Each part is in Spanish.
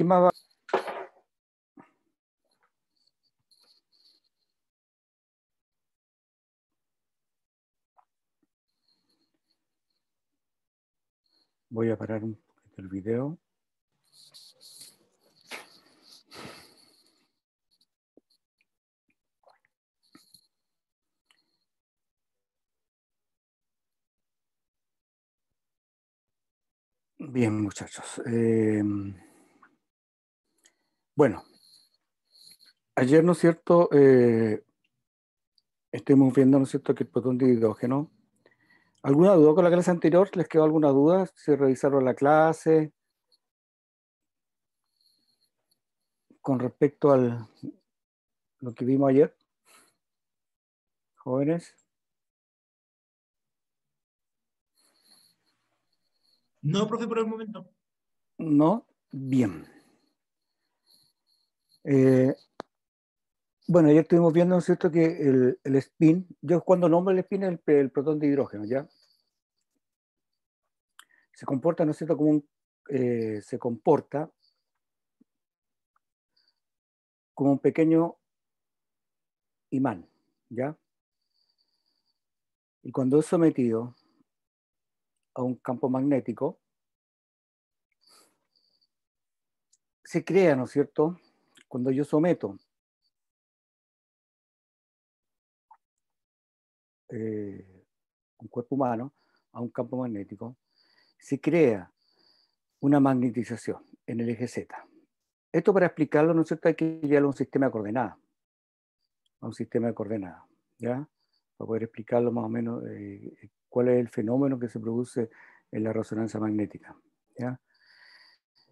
¿Qué más va? Voy a parar un poquito el video. Bien, muchachos. Bueno, ayer, ¿no es cierto? Estuvimos viendo, ¿no es cierto?, que el protón de hidrógeno. ¿Alguna duda con la clase anterior? ¿Les quedó alguna duda? ¿Se revisaron la clase con respecto a lo que vimos ayer? Jóvenes. No, profe, por el momento. No, bien. Bueno, ayer estuvimos viendo, ¿no es cierto?, que el spin, yo cuando nombro el spin es el protón de hidrógeno, ¿ya? Se comporta, ¿no es cierto?, se comporta como un pequeño imán, ¿ya? Y cuando es sometido a un campo magnético, se crea, ¿no es cierto?, cuando yo someto un cuerpo humano a un campo magnético, se crea una magnetización en el eje Z. Esto, para explicarlo, ¿no es cierto?, hay que llevarlo a un sistema de coordenadas. A un sistema de coordenadas, ¿ya? Para poder explicarlo más o menos cuál es el fenómeno que se produce en la resonancia magnética, ¿ya?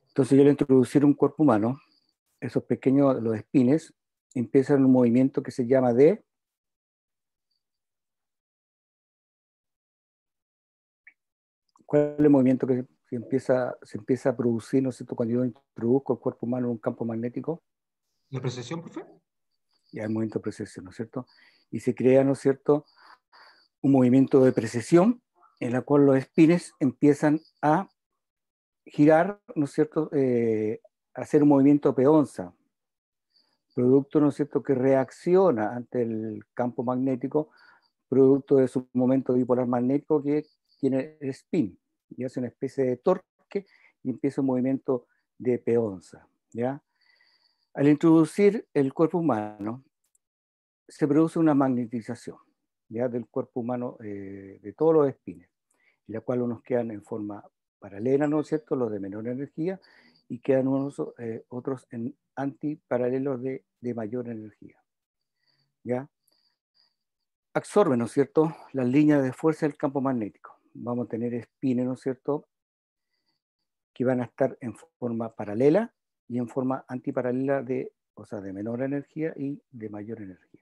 Entonces, yo al introducir un cuerpo humano, esos pequeños, los espines, empiezan un movimiento que se llama de ¿cuál es el movimiento que se empieza a producir, ¿no es cierto?, cuando yo introduzco el cuerpo humano en un campo magnético? ¿La precesión, profe? Ya el movimiento de precesión, ¿no es cierto? Y se crea, ¿no es cierto?, un movimiento de precesión en la cual los espines empiezan a girar, ¿no es cierto?, hacer un movimiento peonza, producto, ¿no es cierto?, que reacciona ante el campo magnético, producto de su momento bipolar magnético que tiene el spin, y hace una especie de torque y empieza un movimiento de peonza, ¿ya? Al introducir el cuerpo humano, se produce una magnetización, ¿ya?, del cuerpo humano, de todos los espines, en la cual unos quedan en forma paralela, ¿no es cierto?, los de menor energía, y quedan otros en antiparalelos de mayor energía, ¿ya? Absorben, ¿no es cierto?, las líneas de fuerza del campo magnético. Vamos a tener espines, ¿no es cierto?, que van a estar en forma paralela y en forma antiparalela o sea, de menor energía y de mayor energía,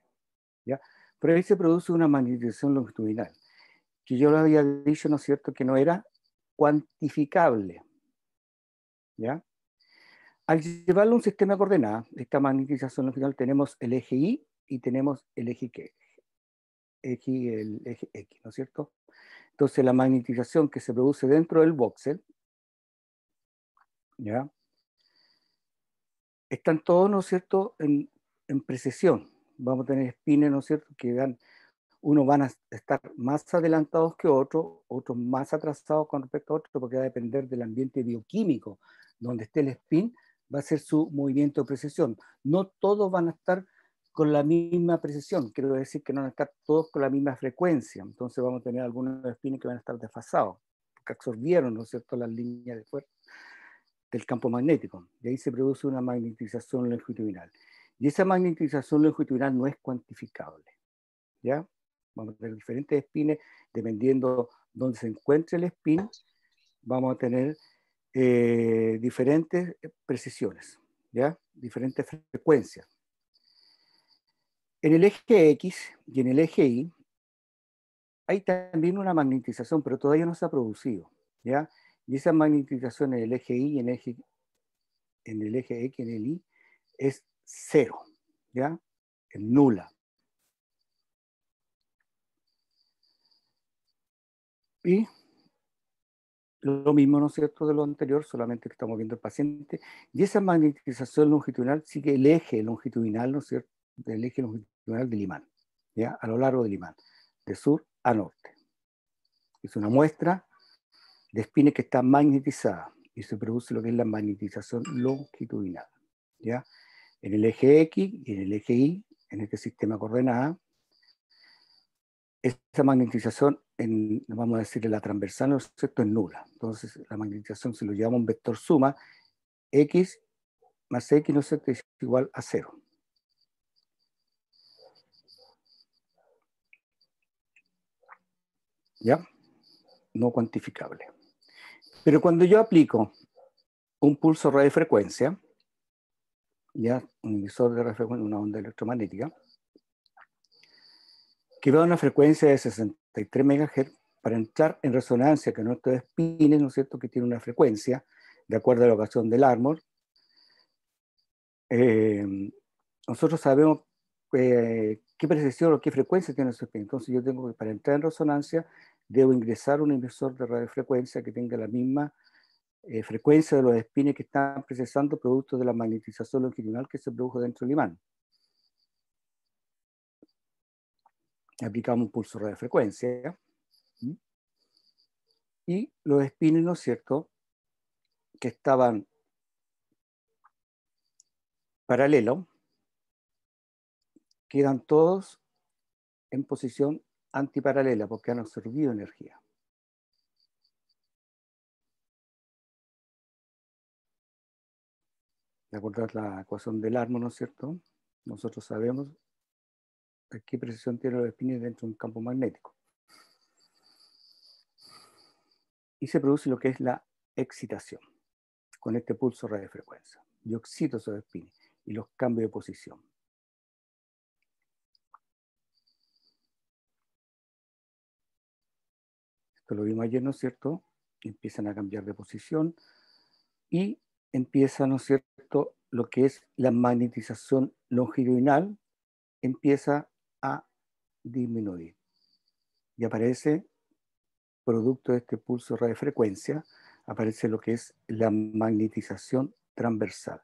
¿ya? Pero ahí se produce una magnetización longitudinal, que yo lo había dicho, ¿no es cierto?, que no era cuantificable, ¿ya? Al llevarlo a un sistema de coordenadas, esta magnetización longitudinal, tenemos el eje Y y tenemos el eje el eje X, ¿no es cierto? Entonces, la magnetización que se produce dentro del voxel, ¿ya?, están todos, ¿no es cierto?, en precesión. Vamos a tener espines, ¿no es cierto?, unos van a estar más adelantados que otros, otros más atrasados con respecto a otros, porque va a depender del ambiente bioquímico donde esté el spin, va a ser su movimiento de precesión. No todos van a estar con la misma precesión, quiero decir que no van a estar todos con la misma frecuencia, entonces vamos a tener algunos spins que van a estar desfasados, porque absorbieron, ¿no es cierto?, las líneas de fuerza del campo magnético, y ahí se produce una magnetización longitudinal. Y esa magnetización longitudinal no es cuantificable, ¿ya? Vamos a tener diferentes espines, dependiendo dónde se encuentre el spin, vamos a tener diferentes precisiones, ¿ya? Diferentes frecuencias. En el eje X y en el eje Y hay también una magnetización, pero todavía no se ha producido, ¿ya? Y esa magnetización en el eje Y y en el eje X y en el Y es cero, ¿ya? Es nula. Y lo mismo, ¿no es cierto?, de lo anterior, solamente que estamos viendo el paciente, y esa magnetización longitudinal sigue el eje longitudinal, ¿no es cierto?, del eje longitudinal del imán, ¿ya?, a lo largo del imán, de sur a norte. Es una muestra de espina que está magnetizada, y se produce lo que es la magnetización longitudinal, ¿ya?, en el eje X y en el eje Y, en este sistema de coordenadas. Esta magnetización, vamos a decir, en la transversal, ¿no es cierto?, es nula. Entonces, la magnetización, si lo llevamos a un vector suma, X más X, ¿no es cierto?, es igual a 0. ¿Ya? No cuantificable. Pero cuando yo aplico un pulso radiofrecuencia, ya, un emisor de radiofrecuencia, una onda electromagnética, que va a una frecuencia de 63 MHz, para entrar en resonancia con nuestros espines, ¿no es cierto?, que tiene una frecuencia, de acuerdo a la ocasión del Larmor, nosotros sabemos qué precisión o qué frecuencia tiene su espín. Entonces yo tengo que, para entrar en resonancia, debo ingresar un emisor de radiofrecuencia que tenga la misma frecuencia de los espines que están procesando producto de la magnetización longitudinal que se produjo dentro del imán. Aplicamos un pulso de radiofrecuencia, ¿sí?, y los espines, ¿no es cierto?, que estaban paralelos, quedan todos en posición antiparalela porque han absorbido energía. De acuerdo a la ecuación del Larmor, ¿no es cierto?, nosotros sabemos qué precisión tienen los espines dentro de un campo magnético. Y se produce lo que es la excitación con este pulso de radiofrecuencia. Yo excito esos espines y los cambio de posición. Esto lo vimos ayer, ¿no es cierto? Empiezan a cambiar de posición y empieza, ¿no es cierto?, lo que es la magnetización longitudinal empieza a disminuir. Y aparece, producto de este pulso de radiofrecuencia, aparece lo que es la magnetización transversal.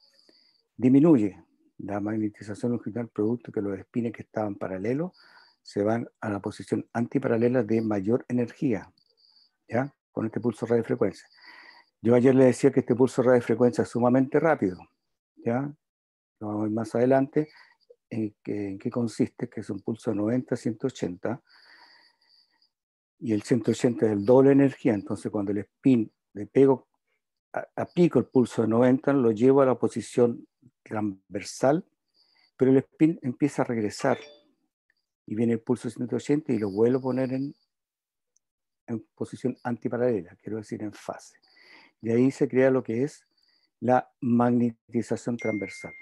Disminuye la magnetización longitudinal, producto que los espines que estaban paralelos se van a la posición antiparalela de mayor energía, ¿ya?, con este pulso de radiofrecuencia. Yo ayer le decía que este pulso de radiofrecuencia es sumamente rápido, ¿ya? Lo vamos a ver más adelante en qué consiste, que es un pulso de 90 a 180, y el 180 es el doble de energía. Entonces cuando el spin le pego, aplico el pulso de 90, lo llevo a la posición transversal, pero el spin empieza a regresar y viene el pulso de 180 y lo vuelvo a poner en posición antiparalela, quiero decir en fase. De ahí se crea lo que es la magnetización transversal.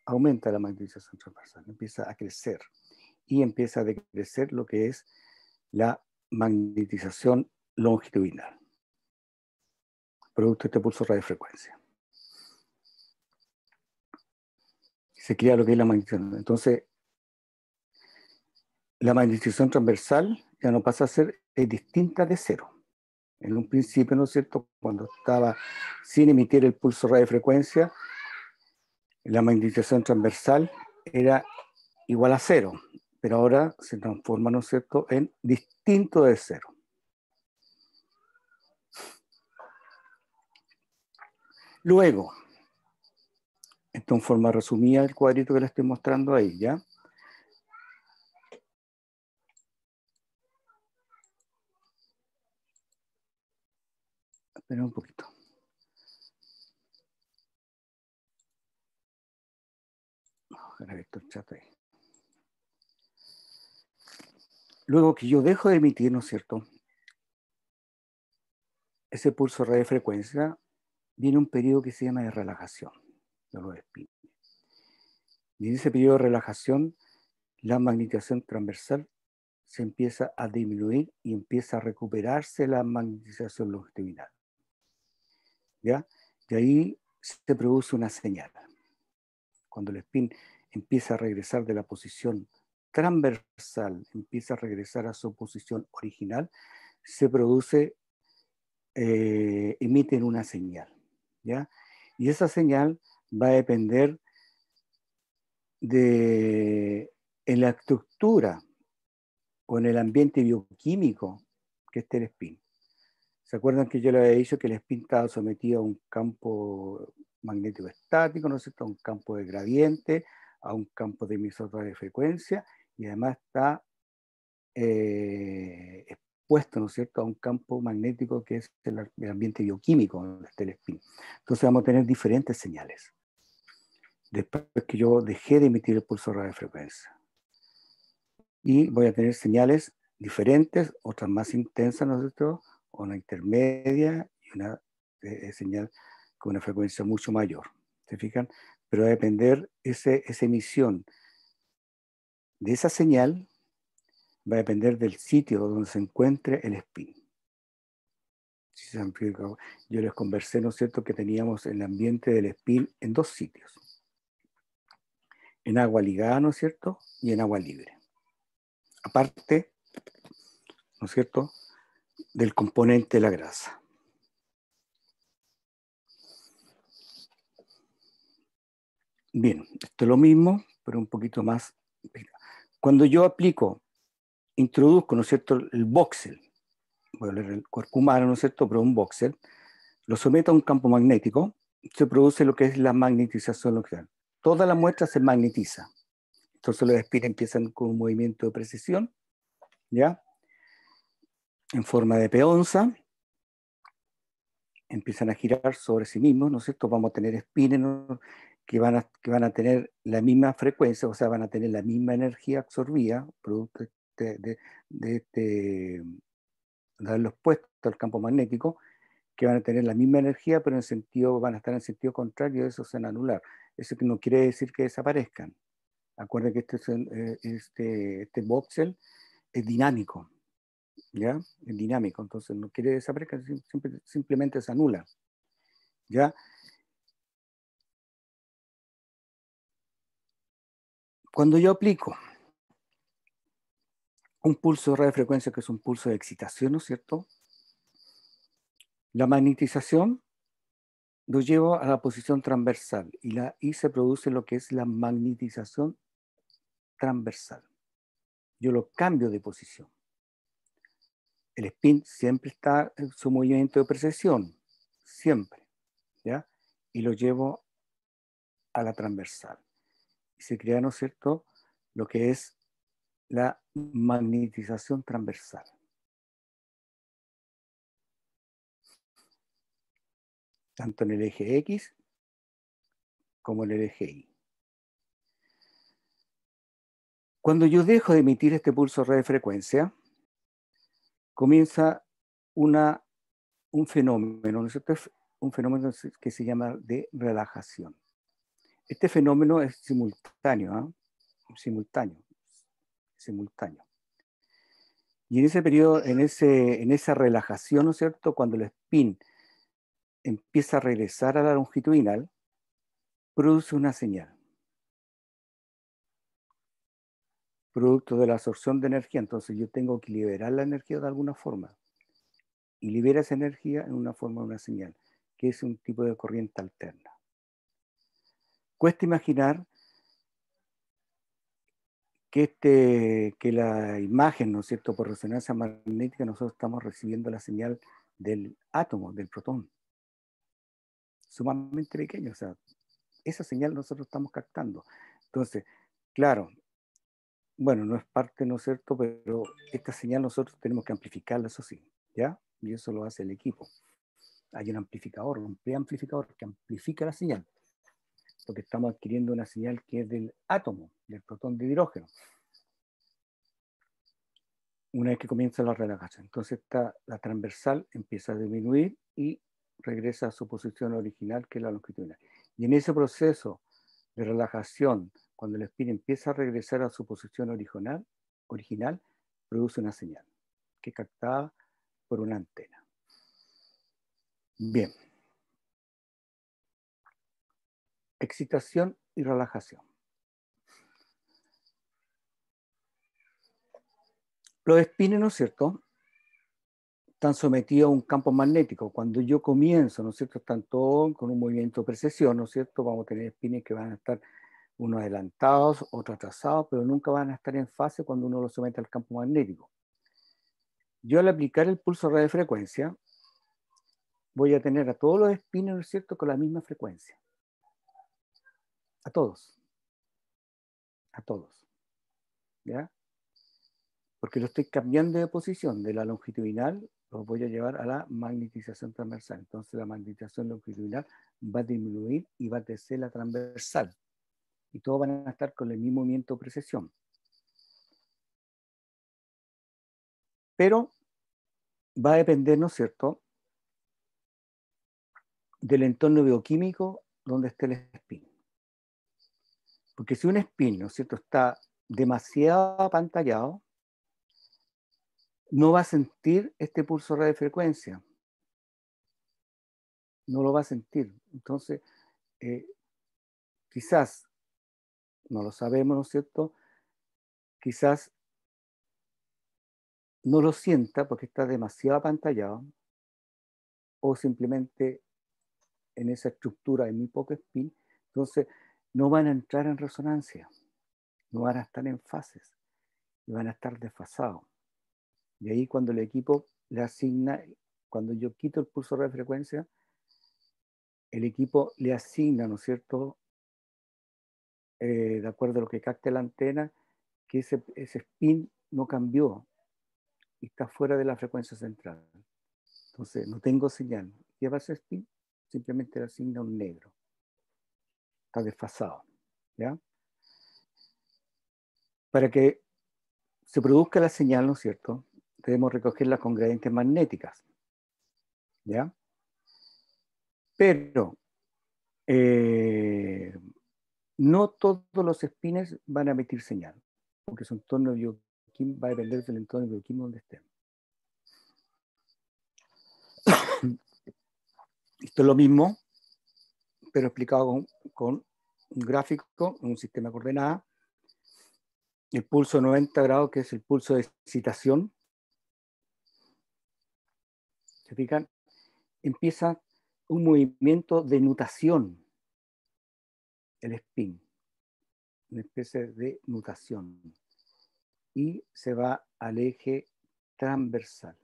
Aumenta la magnetización transversal, empieza a crecer y empieza a decrecer lo que es la magnetización longitudinal, producto de este pulso de radiofrecuencia. Se crea lo que es la magnetización. Entonces, la magnetización transversal ya no pasa a ser distinta de cero. En un principio, ¿no es cierto?, cuando estaba sin emitir el pulso de radiofrecuencia, la magnetización transversal era igual a cero, pero ahora se transforma, ¿no es cierto?, en distinto de cero. Luego, esto en forma resumida el cuadrito que le estoy mostrando ahí, ¿ya? Espera un poquito. Ojalá que el chat ahí. Luego que yo dejo de emitir, ¿no es cierto?, ese pulso de radiofrecuencia, viene un periodo que se llama de relajación de los espines. Y en ese periodo de relajación, la magnetización transversal se empieza a disminuir y empieza a recuperarse la magnetización longitudinal, ¿ya? De ahí se produce una señal. Cuando el spin empieza a regresar de la posición transversal, empieza a regresar a su posición original, se produce emiten una señal, ¿ya? Y esa señal va a depender de en la estructura o en el ambiente bioquímico que esté el spin. ¿Se acuerdan que yo les había dicho que el spin estaba sometido a un campo magnético estático, ¿no es cierto? A un campo de gradiente, a un campo de emisor de frecuencia, y además está expuesto, ¿no es cierto?, a un campo magnético que es el ambiente bioquímico donde está el spin. Entonces vamos a tener diferentes señales. Después que yo dejé de emitir el pulso de radiofrecuencia. Y voy a tener señales diferentes, otras más intensas, ¿no es cierto?, una intermedia y una señal con una frecuencia mucho mayor. ¿Se fijan? Pero va a depender esa emisión de esa señal, va a depender del sitio donde se encuentre el spin. Yo les conversé, ¿no es cierto?, que teníamos el ambiente del spin en dos sitios. En agua ligada, ¿no es cierto?, y en agua libre. Aparte, ¿no es cierto?, del componente de la grasa. Bien, esto es lo mismo, pero un poquito más. Cuando yo introduzco, ¿no es cierto?, el voxel, voy a leer el cuerpo humano, ¿no es cierto?, pero un voxel, lo someto a un campo magnético, se produce lo que es la magnetización nuclear. Toda la muestra se magnetiza. Entonces los spins empiezan con un movimiento de precesión, ¿ya? En forma de peonza, empiezan a girar sobre sí mismos, ¿no es cierto? Vamos a tener spins, ¿no?, que van a tener la misma frecuencia, o sea, van a tener la misma energía absorbida, producto de haberlos puesto al campo magnético, que van a tener la misma energía, pero van a estar en sentido contrario, eso se van a anular. Eso no quiere decir que desaparezcan. Acuérdense que este voxel es dinámico, ¿ya? Es dinámico, entonces no quiere desaparecer, simplemente se anula, ¿ya? Cuando yo aplico un pulso de radiofrecuencia, que es un pulso de excitación, ¿no es cierto?, la magnetización lo llevo a la posición transversal y se produce lo que es la magnetización transversal. Yo lo cambio de posición. El spin siempre está en su movimiento de precesión, siempre, ¿ya? Y lo llevo a la transversal. Y se crea, ¿no es cierto?, lo que es la magnetización transversal. Tanto en el eje X como en el eje Y. Cuando yo dejo de emitir este pulso de radiofrecuencia, comienza un fenómeno, ¿no es cierto?, un fenómeno que se llama de relajación. Este fenómeno es simultáneo, simultáneo. Y en ese periodo, en esa relajación, ¿no es cierto?, cuando el spin empieza a regresar a la longitudinal, produce una señal, producto de la absorción de energía. Entonces yo tengo que liberar la energía de alguna forma, y libera esa energía en una forma de una señal, que es un tipo de corriente alterna. Cuesta imaginar que la imagen, ¿no es cierto?, por resonancia magnética, nosotros estamos recibiendo la señal del átomo, del protón, sumamente pequeño, o sea, esa señal nosotros estamos captando. Entonces, claro, bueno, no es parte, ¿no es cierto?, pero esta señal nosotros tenemos que amplificarla, eso sí, ¿ya? Y eso lo hace el equipo. Hay un amplificador, un preamplificador que amplifica la señal, porque estamos adquiriendo una señal que es del átomo, del protón de hidrógeno, una vez que comienza la relajación. Entonces la transversal empieza a disminuir y regresa a su posición original, que es la longitudinal. Y en ese proceso de relajación, cuando el spin empieza a regresar a su posición original, produce una señal, que es captada por una antena. Bien. Excitación y relajación. Los spines, ¿no es cierto?, están sometidos a un campo magnético. Cuando yo comienzo, ¿no es cierto?, están todos con un movimiento de precesión, ¿no es cierto? Vamos a tener espines que van a estar unos adelantados, otros atrasados, pero nunca van a estar en fase cuando uno los somete al campo magnético. Yo al aplicar el pulso de radiofrecuencia, voy a tener a todos los espines, ¿no es cierto?, con la misma frecuencia. A todos. A todos. ¿Ya? Porque lo estoy cambiando de posición, de la longitudinal los voy a llevar a la magnetización transversal. Entonces la magnetización longitudinal va a disminuir y va a crecer la transversal. Y todos van a estar con el mismo movimiento de precesión. Pero va a depender, ¿no es cierto?, del entorno bioquímico donde esté el spin. Porque si un spin, ¿no es cierto?, está demasiado apantallado, no va a sentir este pulso de radiofrecuencia. No lo va a sentir. Entonces, quizás, no lo sabemos, ¿no es cierto?, quizás no lo sienta porque está demasiado apantallado, o simplemente en esa estructura hay muy poco spin, entonces no van a entrar en resonancia, no van a estar en fases, y van a estar desfasados. Y ahí cuando el equipo le asigna, cuando yo quito el pulso de frecuencia, el equipo le asigna, ¿no es cierto?, de acuerdo a lo que capte la antena, que ese spin no cambió y está fuera de la frecuencia central. Entonces no tengo señal. ¿Qué va a ser spin? Simplemente le asigna un negro. Está desfasado. ¿Ya? Para que se produzca la señal, ¿no es cierto?, debemos recogerla con gradientes magnéticas. ¿Ya? Pero no todos los spines van a emitir señal, porque su entorno bioquímico va a depender del entorno bioquímico donde estén. Esto es lo mismo, pero explicado con un gráfico, un sistema de coordenadas. El pulso 90 grados, que es el pulso de excitación. ¿Se fijan? Empieza un movimiento de nutación, el spin, una especie de nutación, y se va al eje transversal.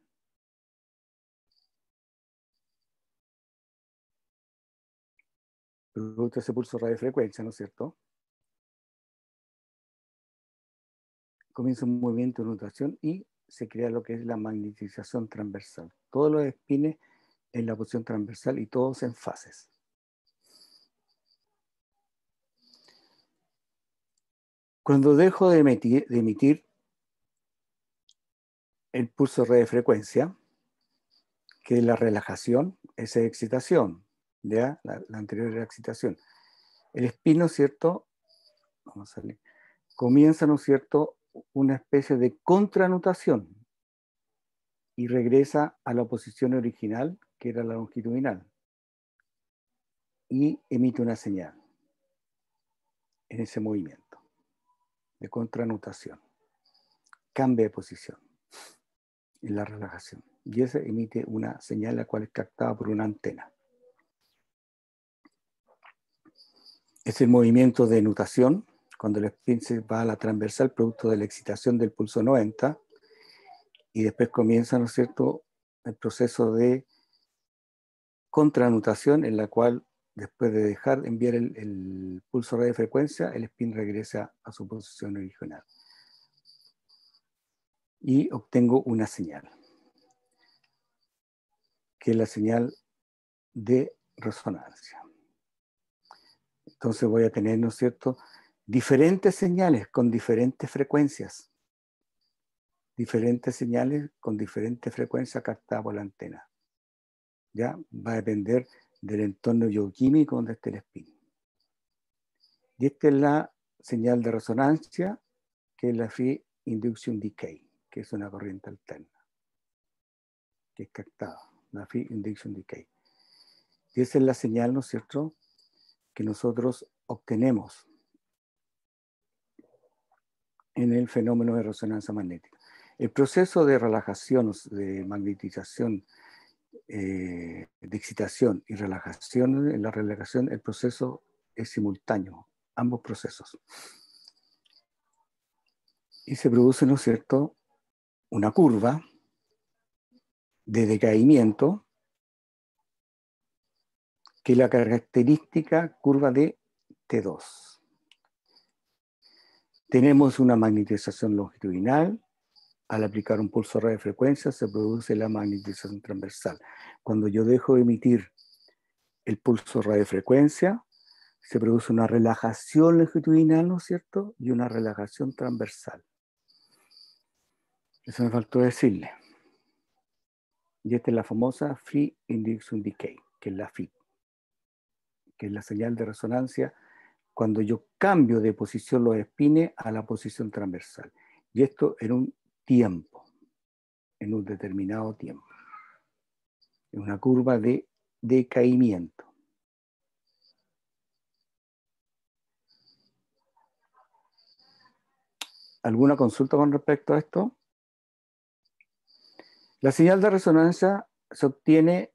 Producto de ese pulso de radiofrecuencia, ¿no es cierto?, comienza un movimiento de nutación y se crea lo que es la magnetización transversal. Todos los espines en la posición transversal y todos en fases. Cuando dejo de emitir el pulso de radiofrecuencia, que es la relajación, esa es excitación, ¿ya? La anterior era excitación. El spin, ¿no es cierto?, vamos a salir, comienza, ¿no es cierto?, una especie de contranutación y regresa a la posición original, que era la longitudinal, y emite una señal en ese movimiento de contranutación. Cambia de posición en la relajación. Y ese emite una señal la cual es captada por una antena. Es el movimiento de nutación, cuando el spin se va a la transversal producto de la excitación del pulso 90, y después comienza, ¿no es cierto?, el proceso de contranutación en la cual después de dejar de enviar el pulso de radiofrecuencia, el spin regresa a su posición original. Y obtengo una señal, que es la señal de resonancia. Entonces voy a tener, ¿no es cierto?, diferentes señales con diferentes frecuencias. Diferentes señales con diferentes frecuencias captadas por la antena. ¿Ya? Va a depender del entorno bioquímico donde esté el spin. Y esta es la señal de resonancia, que es la Free Induction Decay, que es una corriente alterna, que es captada, la Free Induction Decay. Y esa es la señal, ¿no es cierto?, que nosotros obtenemos en el fenómeno de resonancia magnética. El proceso de relajación, de magnetización, de excitación y relajación, en la relajación el proceso es simultáneo, ambos procesos. Y se produce, ¿no es cierto?, una curva de decaimiento, que es la característica curva de T2. Tenemos una magnetización longitudinal. Al aplicar un pulso de radiofrecuencia se produce la magnetización transversal. Cuando yo dejo de emitir el pulso de radiofrecuencia, se produce una relajación longitudinal, ¿no es cierto?, y una relajación transversal. Eso me faltó decirle. Y esta es la famosa Free Induction Decay, que es la FID, que es la señal de resonancia cuando yo cambio de posición los espines a la posición transversal. Y esto en un tiempo, en un determinado tiempo. Es una curva de decaimiento. ¿Alguna consulta con respecto a esto? La señal de resonancia se obtiene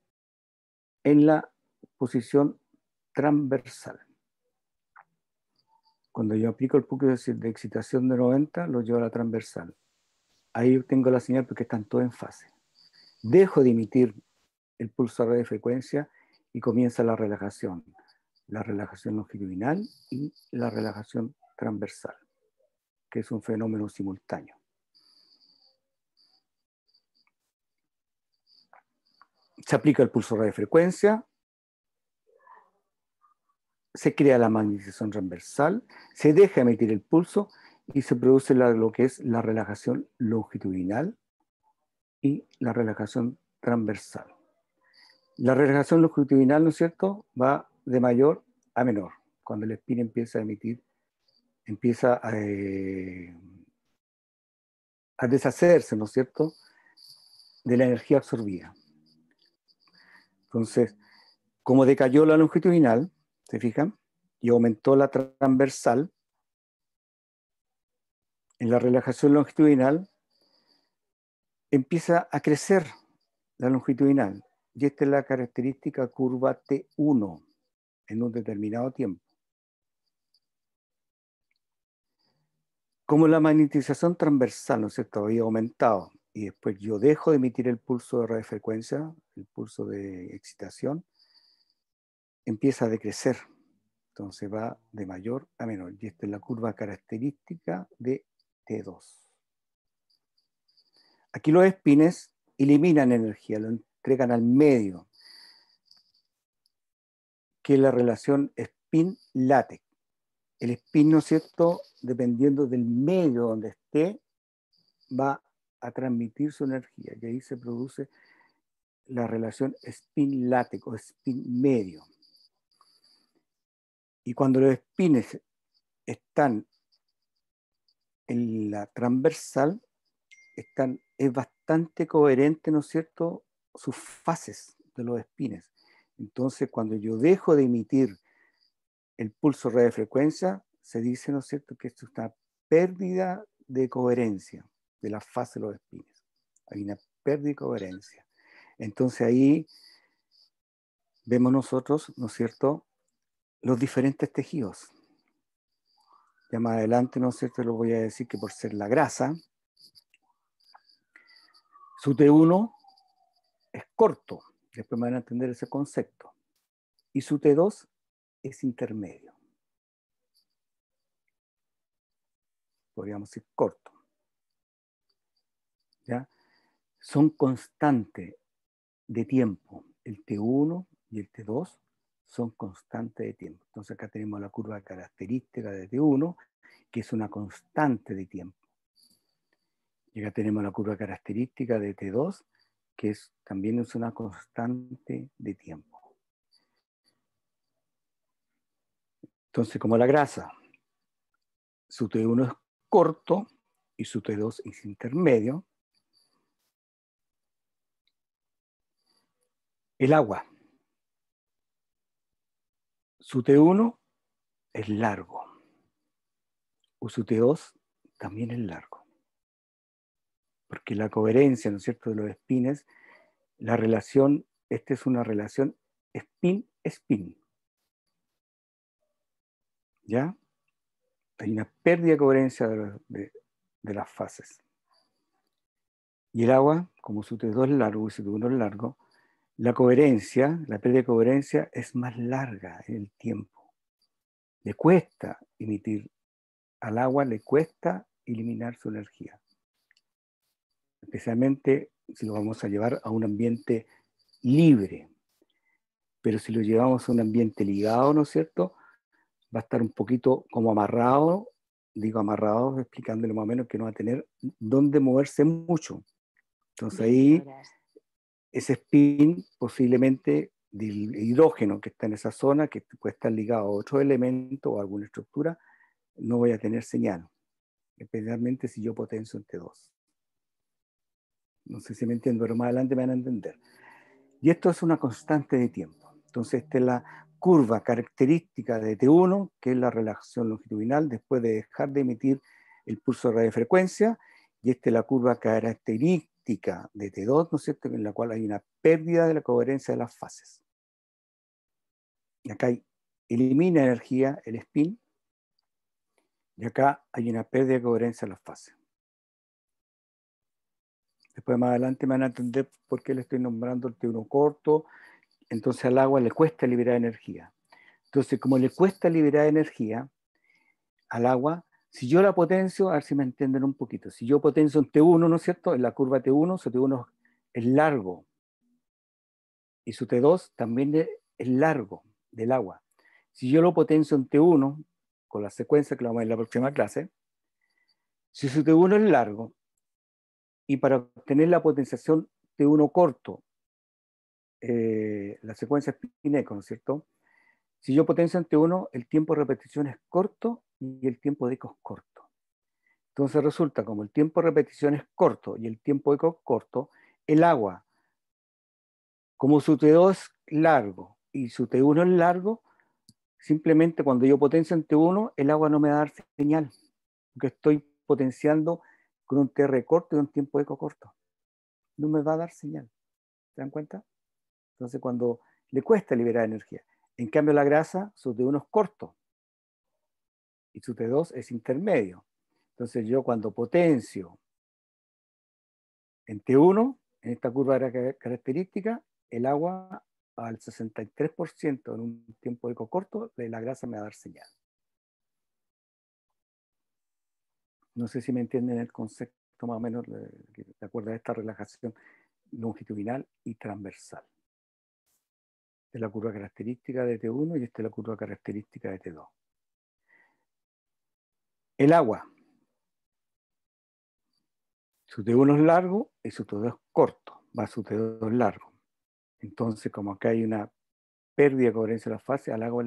en la posición transversal. Cuando yo aplico el pulso de excitación de 90, lo llevo a la transversal. Ahí tengo la señal porque están todos en fase. Dejo de emitir el pulso de radiofrecuencia y comienza la relajación longitudinal y la relajación transversal, que es un fenómeno simultáneo. Se aplica el pulso de radiofrecuencia, se crea la magnetización transversal, se deja emitir el pulso y se produce lo que es la relajación longitudinal y la relajación transversal. La relajación longitudinal, ¿no es cierto?, va de mayor a menor, cuando el espín empieza a emitir, empieza a deshacerse, ¿no es cierto?, de la energía absorbida. Entonces, como decayó la longitudinal, ¿se fijan?, y aumentó la transversal, en la relajación longitudinal empieza a crecer la longitudinal. Y esta es la característica curva T1 en un determinado tiempo. Como la magnetización transversal, ¿no es cierto?, había aumentado y después yo dejo de emitir el pulso de radiofrecuencia, el pulso de excitación, empieza a decrecer. Entonces va de mayor a menor. Y esta es la curva característica de T2. Aquí los espines eliminan energía, lo entregan al medio, que es la relación spin-látex. El spin, ¿no es cierto?, dependiendo del medio donde esté, va a transmitir su energía. Y ahí se produce la relación spin-látex o spin-medio. Y cuando los espines están en la transversal, es bastante coherente, ¿no es cierto?, sus fases de los espines. Entonces, cuando yo dejo de emitir el pulso de radiofrecuencia, se dice, ¿no es cierto?, que esto es una pérdida de coherencia de la fase de los espines. Hay una pérdida de coherencia. Entonces ahí vemos nosotros, ¿no es cierto?, los diferentes tejidos. Ya más adelante, ¿no es cierto?, lo voy a decir que por ser la grasa, su T1 es corto, después me van a entender ese concepto, y su T2 es intermedio. Podríamos decir corto. ¿Ya? Son constantes de tiempo. El T1 y el T2 son constantes de tiempo. Entonces acá tenemos la curva característica de T1, que es una constante de tiempo. Y acá tenemos la curva característica de T2, que también es una constante de tiempo. Entonces, como la grasa, su T1 es corto y su T2 es intermedio, el agua, su T1 es largo, o su T2 también es largo. porque la coherencia, ¿no es cierto?, de los espines, la relación, esta es una relación spin-spin, ¿ya? Hay una pérdida de coherencia de las fases. Y el agua, como su T2 es largo y su T1 es largo, la coherencia, la pérdida de coherencia es más larga en el tiempo. Le cuesta emitir, al agua le cuesta eliminar su energía. Especialmente si lo vamos a llevar a un ambiente libre. Pero si lo llevamos a un ambiente ligado, ¿no es cierto?, va a estar un poquito como amarrado, digo amarrado, explicándole más o menos que no va a tener dónde moverse mucho. Entonces ahí ese spin posiblemente del hidrógeno que está en esa zona, que puede estar ligado a otro elemento o a alguna estructura, no voy a tener señal, especialmente si yo potencio en T2. No sé si me entiendo, pero más adelante me van a entender. Y esto es una constante de tiempo. Entonces esta es la curva característica de T1, que es la relajación longitudinal después de dejar de emitir el pulso de radiofrecuencia, y esta es la curva característica de T2, ¿no es cierto?, en la cual hay una pérdida de la coherencia de las fases. Y acá elimina energía el spin, y acá hay una pérdida de coherencia de las fases. Después más adelante me van a entender por qué le estoy nombrando el T1 corto. Entonces al agua le cuesta liberar energía. Entonces, como le cuesta liberar energía al agua, si yo la potencio, a ver si me entienden un poquito, si yo potencio en T1, ¿no es cierto?, en la curva T1, su T1 es largo, y su T2 también es largo del agua. Si yo lo potencio en T1, con la secuencia que lo vamos a ver en la próxima clase, si su T1 es largo, y para obtener la potenciación T1 corto, la secuencia Spin-Echo, ¿no es cierto?, si yo potencio en T1, el tiempo de repetición es corto y el tiempo de eco es corto. Entonces resulta, como el tiempo de repetición es corto y el tiempo de eco es corto, el agua, como su T2 es largo y su T1 es largo, simplemente cuando yo potencio en T1, el agua no me va a dar señal, porque estoy potenciando con un TR corto y un tiempo de eco corto. No me va a dar señal. ¿Se dan cuenta? Entonces cuando le cuesta liberar energía. En cambio la grasa, su T1 es corto y su T2 es intermedio. Entonces yo cuando potencio en T1, en esta curva característica, el agua al 63% en un tiempo de eco corto, de la grasa me va a dar señal. No sé si me entienden el concepto más o menos de acuerdo a esta relajación longitudinal y transversal. Esta es la curva característica de T1 y esta es la curva característica de T2. El agua. Su T1 es largo y su T2 es corto, va su T2 largo. Entonces, como acá hay una pérdida de coherencia de la fase, al agua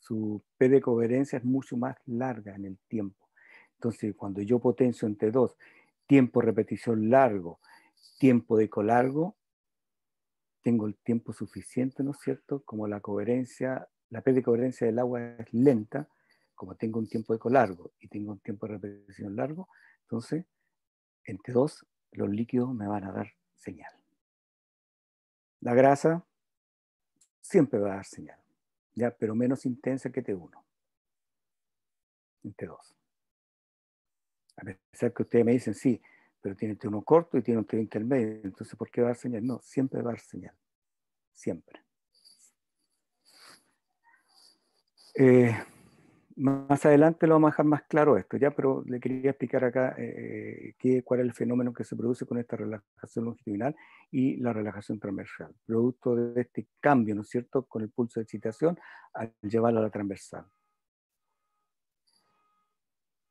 su P de coherencia es mucho más larga en el tiempo. Entonces, cuando yo potencio en T2, tiempo de repetición largo, tiempo de eco largo, tengo el tiempo suficiente, ¿no es cierto? Como la coherencia, la P de coherencia del agua es lenta, como tengo un tiempo de eco largo y tengo un tiempo de repetición largo, entonces en T2 los líquidos me van a dar señal. La grasa siempre va a dar señal, ¿ya? Pero menos intensa que T1, en T2. A pesar que ustedes me dicen, sí, pero tiene T1 corto y tiene un T1 intermedio, entonces ¿por qué va a dar señal? No, siempre va a dar señal, siempre. Más adelante lo vamos a dejar más claro esto, ya, pero le quería explicar acá cuál es el fenómeno que se produce con esta relajación longitudinal y la relajación transversal, producto de este cambio, ¿no es cierto?, con el pulso de excitación al llevarlo a la transversal.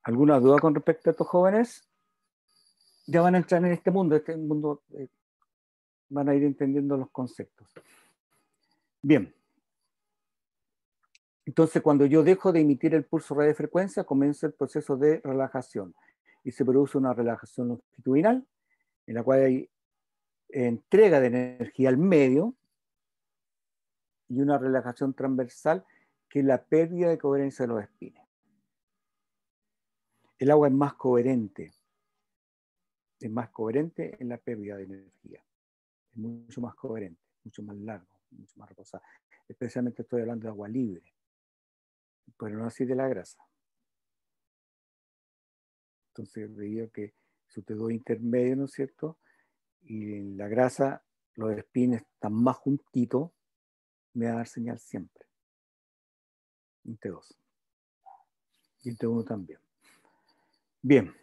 ¿Alguna duda con respecto a estos jóvenes? Ya van a entrar en este mundo van a ir entendiendo los conceptos. Bien. Entonces, cuando yo dejo de emitir el pulso radiofrecuencia, comienza el proceso de relajación y se produce una relajación longitudinal en la cual hay entrega de energía al medio y una relajación transversal que es la pérdida de coherencia de los espines. El agua es más coherente es más coherente en la pérdida de energía. Es mucho más coherente, mucho más largo, mucho más reposado. Especialmente estoy hablando de agua libre, pero no así de la grasa. Entonces, debido a que su T2 intermedio, ¿no es cierto? Y en la grasa, los spins están más juntitos, me va a dar señal siempre. En T2. Y en T1 también. Bien.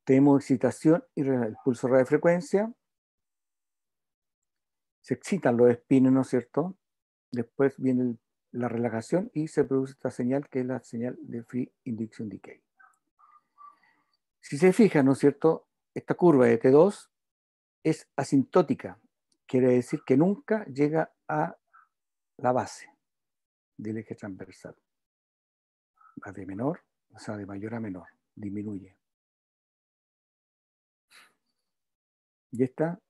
Tenemos excitación y el pulso de radiofrecuencia. Se excitan los spins, ¿no es cierto? Después viene la relajación y se produce esta señal que es la señal de Free Induction Decay. Si se fijan, ¿no es cierto? Esta curva de T2 es asintótica. Quiere decir que nunca llega a la base del eje transversal. Va de menor, o sea, de mayor a menor. Disminuye. Y esta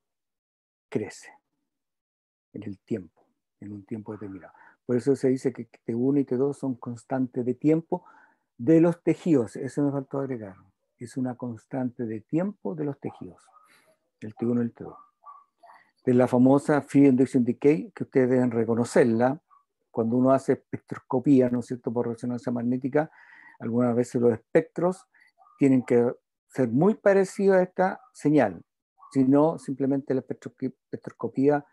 crece en el tiempo, en un tiempo determinado. Por eso se dice que T1 y T2 son constantes de tiempo de los tejidos. Eso me faltó agregar. Es una constante de tiempo de los tejidos. El T1 y el T2. De la famosa Free Induction Decay, que ustedes deben reconocerla, cuando uno hace espectroscopía, ¿no es cierto?, por resonancia magnética, algunas veces los espectros tienen que ser muy parecidos a esta señal, si no, simplemente la espectroscopía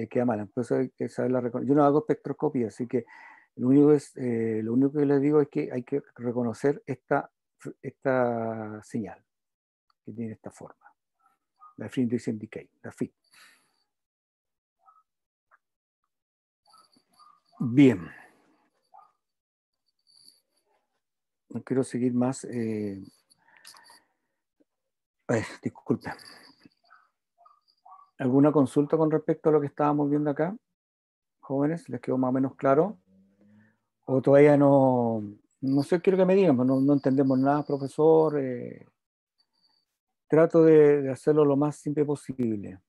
queda mala. Entonces hay que saberla reconocer. Yo no hago espectroscopía, así que lo único que les digo es que hay que reconocer esta señal, que tiene esta forma, la Free Induction Decay, la FID. Bien. No quiero seguir más. Disculpe. ¿Alguna consulta con respecto a lo que estábamos viendo acá, jóvenes? ¿Les quedó más o menos claro? ¿O todavía no sé, quiero que me digan, no, no entendemos nada, profesor? Trato de hacerlo lo más simple posible.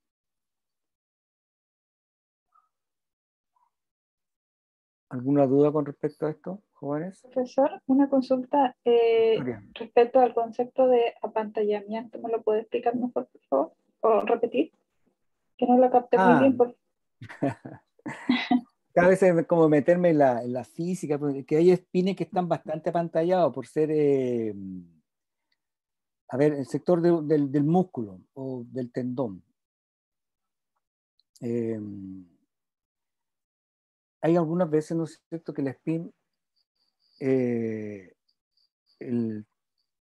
¿Alguna duda con respecto a esto, jóvenes? Profesor, una consulta Victoria. respecto al concepto de apantallamiento. ¿Me lo puede explicar mejor, por favor? ¿O repetir? Que no lo capté muy bien. Cada vez es como meterme en la física, que hay espines que están bastante apantallados por ser, a ver, el sector del músculo o del tendón. Hay algunas veces, ¿no es cierto?, que el spin,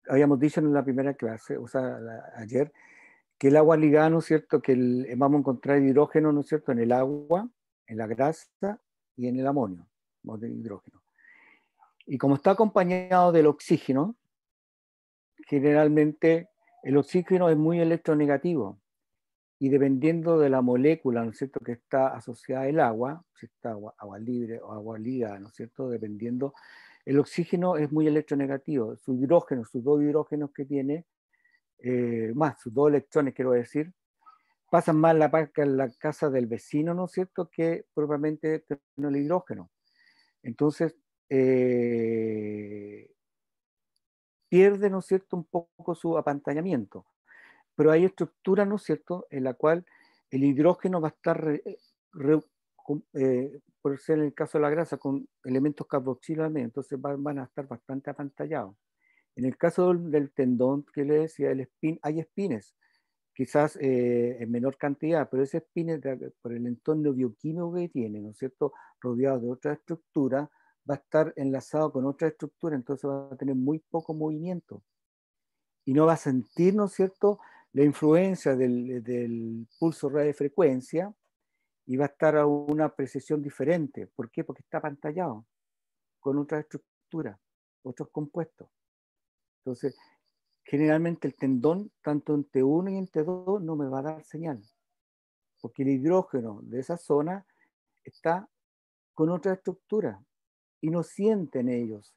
habíamos dicho en la primera clase, o sea, ayer, que el agua ligada, ¿no es cierto?, que vamos a encontrar hidrógeno, ¿no es cierto?, en el agua, en la grasa y en el amonio, de hidrógeno. Y como está acompañado del oxígeno, generalmente el oxígeno es muy electronegativo y dependiendo de la molécula, ¿no es cierto?, que está asociada al agua, si está agua libre o agua ligada, ¿no es cierto?, dependiendo, el oxígeno es muy electronegativo, su hidrógeno, sus dos hidrógenos que tiene, sus dos electrones, quiero decir, pasan más en la casa del vecino, ¿no es cierto?, que propiamente tener el hidrógeno. Entonces, pierde, ¿no es cierto?, un poco su apantallamiento. Pero hay estructuras, ¿no es cierto?, en la cual el hidrógeno va a estar, por ser en el caso de la grasa, con elementos carboxilos, entonces van a estar bastante apantallados. En el caso del tendón, que le decía, hay espines, quizás en menor cantidad, pero ese espines, por el entorno bioquímico que tiene, ¿no es cierto?, rodeado de otra estructura, va a estar enlazado con otra estructura, entonces va a tener muy poco movimiento. Y no va a sentir, ¿no es cierto?, la influencia del pulso radiofrecuencia y va a estar a una precisión diferente. ¿Por qué? Porque está apantallado con otra estructura, otros compuestos. Entonces, generalmente el tendón, tanto en T1 y en T2, no me va a dar señal, porque el hidrógeno de esa zona está con otra estructura y no sienten ellos,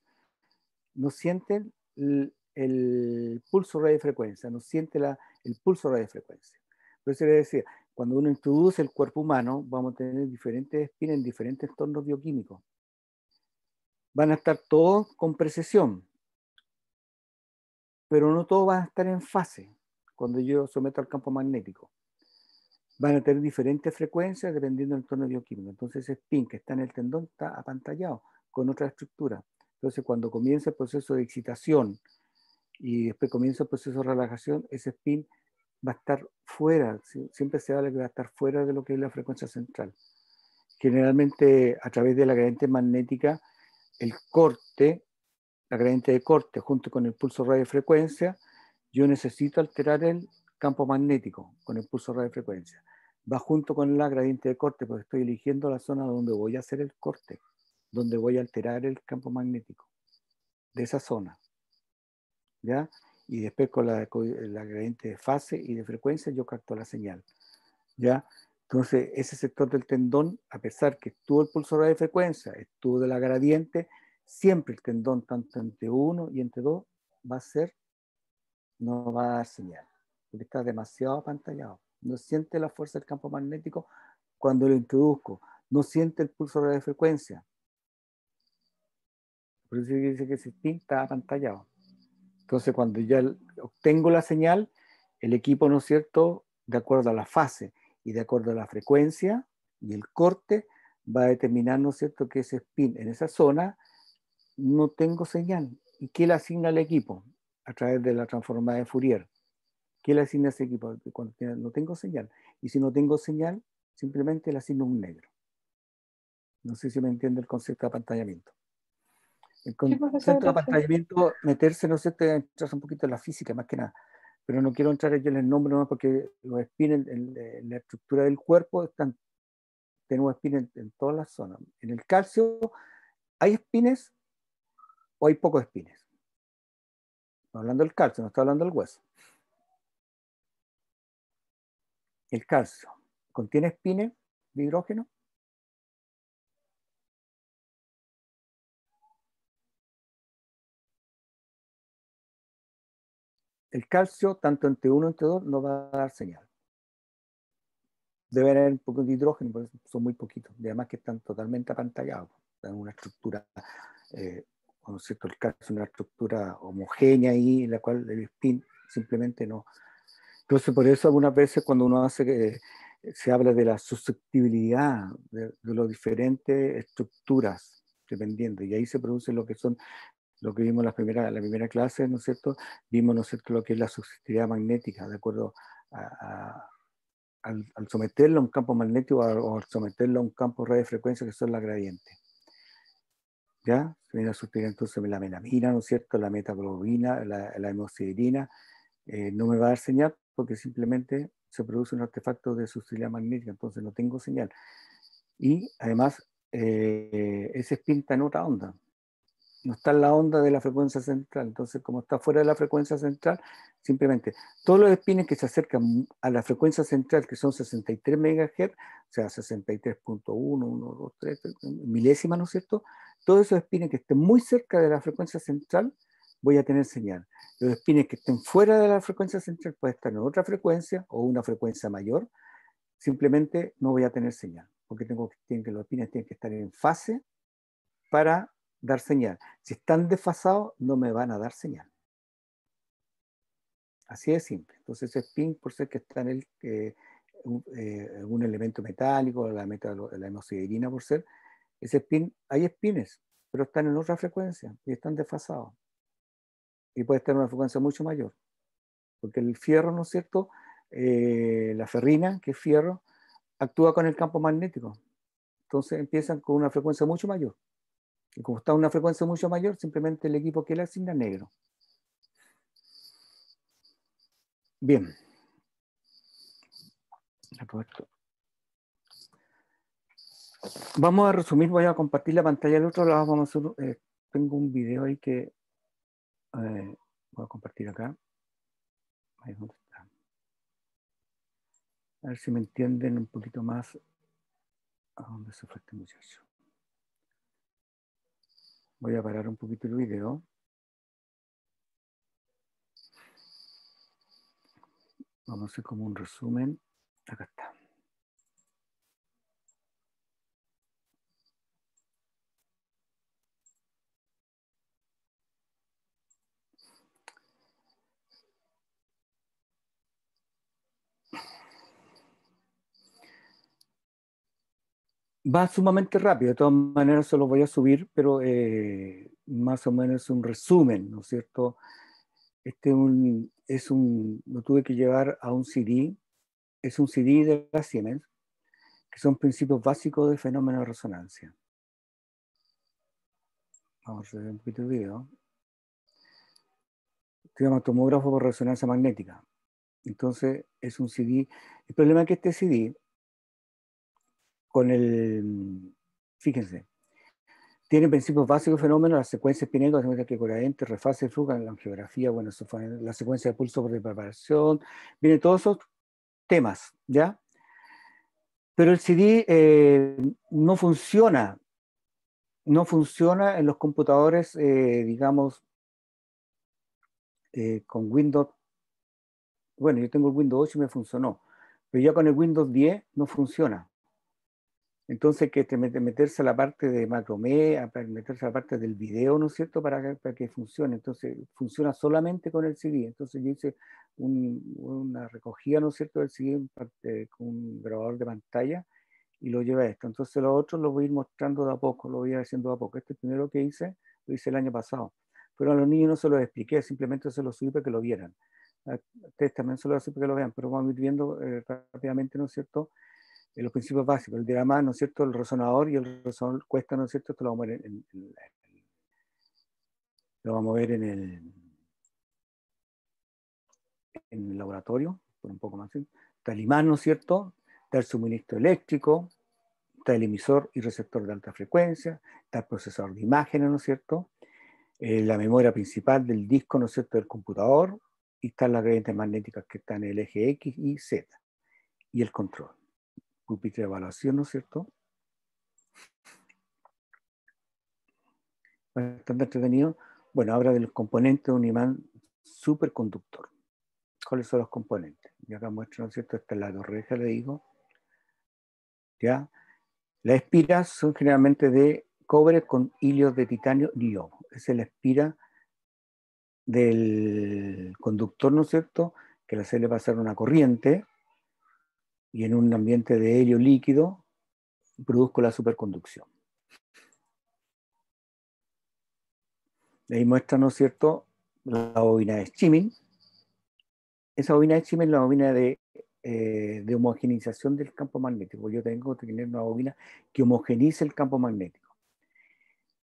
no sienten el pulso radiofrecuencia, no siente el pulso radiofrecuencia. Por eso le decía, cuando uno introduce el cuerpo humano, vamos a tener diferentes espinas en diferentes entornos bioquímicos. Van a estar todos con precisión, pero no todos van a estar en fase. cuando yo someto al campo magnético. Van a tener diferentes frecuencias dependiendo del entorno bioquímico. Entonces ese spin que está en el tendón está apantallado con otra estructura. Entonces cuando comienza el proceso de excitación y después comienza el proceso de relajación, ese spin va a estar fuera, siempre se habla que va a estar fuera de lo que es la frecuencia central. Generalmente a través de la gradiente magnética, el corte, la gradiente de corte junto con el pulso radiofrecuencia, yo necesito alterar el campo magnético con el pulso radiofrecuencia. Va junto con la gradiente de corte porque estoy eligiendo la zona donde voy a hacer el corte, donde voy a alterar el campo magnético de esa zona. ¿Ya? Y después con la gradiente de fase y de frecuencia yo capto la señal. ¿Ya? Entonces, ese sector del tendón, a pesar que estuvo el pulso de frecuencia, estuvo de la gradiente, siempre el tendón, tanto entre 1 y entre 2, no va a dar señal, porque está demasiado apantallado. No siente la fuerza del campo magnético cuando lo introduzco, no siente el pulso de frecuencia. Por eso dice que ese spin está apantallado. Entonces, cuando ya obtengo la señal, el equipo, ¿no es cierto?, de acuerdo a la fase y de acuerdo a la frecuencia y el corte, va a determinar, ¿no es cierto?, que ese spin en esa zona no tengo señal. ¿Y qué le asigna el equipo? A través de la transformada de Fourier. ¿Qué le asigna a ese equipo? Cuando no tengo señal. Y si no tengo señal, simplemente le asigno un negro. No sé si me entiende el concepto de apantallamiento. El concepto de apantallamiento, meterse, ¿no es cierto?, entrar un poquito en la física, más que nada. Pero no quiero entrar yo en el nombre, ¿no?, porque los spins en la estructura del cuerpo tenemos spins en todas las zonas. En el calcio, ¿hay spines o hay pocos spines? Estoy hablando del calcio, no estoy hablando del hueso. El calcio, ¿contiene spines de hidrógeno? El calcio, tanto entre 1 y entre 2, no va a dar señal. Debe haber un poco de hidrógeno, pero son muy poquitos. Y además que están totalmente apantallados. En una estructura, ¿no es cierto? El calcio es una estructura homogénea ahí, en la cual el spin simplemente no. Entonces, por eso algunas veces cuando uno hace, se habla de la susceptibilidad de las diferentes estructuras, dependiendo. Y ahí se produce lo que son lo que vimos en la primera clase, ¿no es cierto? Vimos, ¿no es cierto?, lo que es la susceptibilidad magnética, de acuerdo al someterlo a un campo magnético o al someterlo a un campo de radiofrecuencia que son las gradientes. ¿Ya? Se viene a sustituir entonces la melamina, ¿no es cierto?, la metaglobina, la hemosiderina, no me va a dar señal porque simplemente se produce un artefacto de susceptibilidad magnética, entonces no tengo señal. Y además, ese spin está en otra onda. No está en la onda de la frecuencia central. Entonces, como está fuera de la frecuencia central, simplemente todos los spines que se acercan a la frecuencia central, que son 63 MHz, o sea, 63.1, 1, 2, 3, milésimas, ¿no es cierto? Todos esos spines que estén muy cerca de la frecuencia central, voy a tener señal. Los spines que estén fuera de la frecuencia central pueden estar en otra frecuencia o una frecuencia mayor, simplemente no voy a tener señal, porque los spines tienen que estar en fase para dar señal. Si están desfasados, no me van a dar señal. Así de simple. Entonces, ese spin, por ser que está en un elemento metálico, la hemosiderina, por ser, ese spin, hay spines, pero están en otra frecuencia y están desfasados. Y puede estar en una frecuencia mucho mayor. Porque el fierro, ¿no es cierto? La ferrina, que es fierro, actúa con el campo magnético. Entonces empiezan con una frecuencia mucho mayor. Y como está en una frecuencia mucho mayor, simplemente el equipo que le asigna es negro. Bien. Vamos a resumir, voy a compartir la pantalla del otro lado. Vamos a hacer, tengo un video ahí que voy a compartir acá. Ahí donde está. A ver si me entienden un poquito más. ¿A dónde se fue este muchacho? Voy a parar un poquito el video. Vamos a hacer como un resumen. Acá está. Va sumamente rápido, de todas maneras se lo voy a subir, pero más o menos es un resumen, ¿no es cierto? Lo tuve que llevar a un CD, es un CD de la Siemens, que son principios básicos de fenómeno de resonancia. Vamos a ver un poquito el video. Se llama tomógrafo por resonancia magnética. Entonces, es un CD. El problema es que este CD, fíjense, tiene principios básicos de fenómenos, las secuencias espinéticas, la secuencia coherente, refase, fuga, la geografía, bueno, eso fue la secuencia de pulso por preparación, vienen todos esos temas, ¿ya? Pero el CD no funciona en los computadores, digamos, con Windows. Bueno, yo tengo el Windows 8 y me funcionó, pero ya con el Windows 10 no funciona. Entonces, que meterse a la parte de macromé, meterse a la parte del video, ¿no es cierto?, para que funcione. Entonces, funciona solamente con el CD. Entonces, yo hice una recogida, ¿no es cierto?, del CD con un grabador de pantalla y lo llevé a esto. Entonces, los otros los voy a ir mostrando de a poco, lo voy a ir haciendo de a poco. Este primero que hice, lo hice el año pasado. Pero a los niños no se los expliqué, simplemente se los subí para que lo vieran. A ustedes también se los subí para que lo vean, pero vamos a ir viendo rápidamente, ¿no es cierto?, los principios básicos, el diagrama, ¿no es cierto?, el resonador, y el resonador cuesta, ¿no es cierto?, esto lo vamos a ver en el laboratorio, por un poco más. ¿Sí? Está el imán, ¿no es cierto?, está el suministro eléctrico, está el emisor y receptor de alta frecuencia, está el procesador de imágenes, ¿no es cierto?, la memoria principal del disco, ¿no es cierto?, del computador, y están las gradientes magnéticas que están en el eje X y Z, y el control. Pupitre de evaluación, ¿no es cierto?, bastante entretenido. Bueno, habla de los componentes de un imán superconductor. ¿Cuáles son los componentes? Y acá muestro, ¿no es cierto? Esta es la torreja, le digo. ¿Ya? Las espiras son generalmente de cobre con hilios de titanio NIO. Esa es la espira del conductor, ¿no es cierto?, que le hace pasar una corriente y en un ambiente de helio líquido produzco la superconducción. Ahí muestra, ¿no es cierto?, la bobina de Skimming. Esa bobina de Skimming es la bobina de homogeneización del campo magnético. Yo tengo que tener una bobina que homogenice el campo magnético.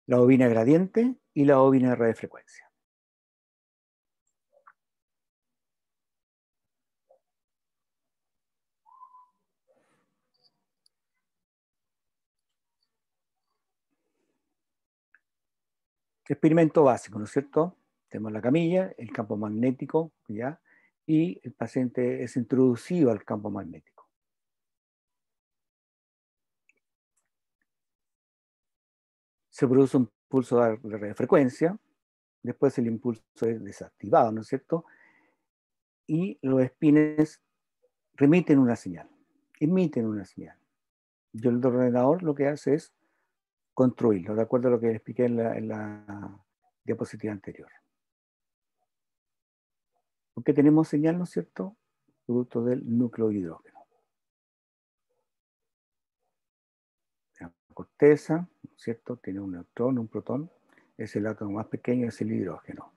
La bobina gradiente y la bobina de radiofrecuencia. Experimento básico, ¿no es cierto? Tenemos la camilla, el campo magnético, ¿ya? Y el paciente es introducido al campo magnético. Se produce un pulso de radiofrecuencia, después el impulso es desactivado, ¿no es cierto? Y los espines remiten una señal, emiten una señal. Yo el ordenador lo que hace es construirlo, de acuerdo a lo que expliqué en la diapositiva anterior. Porque tenemos señal, ¿no es cierto?, producto del núcleo de hidrógeno. La corteza, ¿no es cierto?, tiene un neutrón, un protón, es el átomo más pequeño, es el hidrógeno.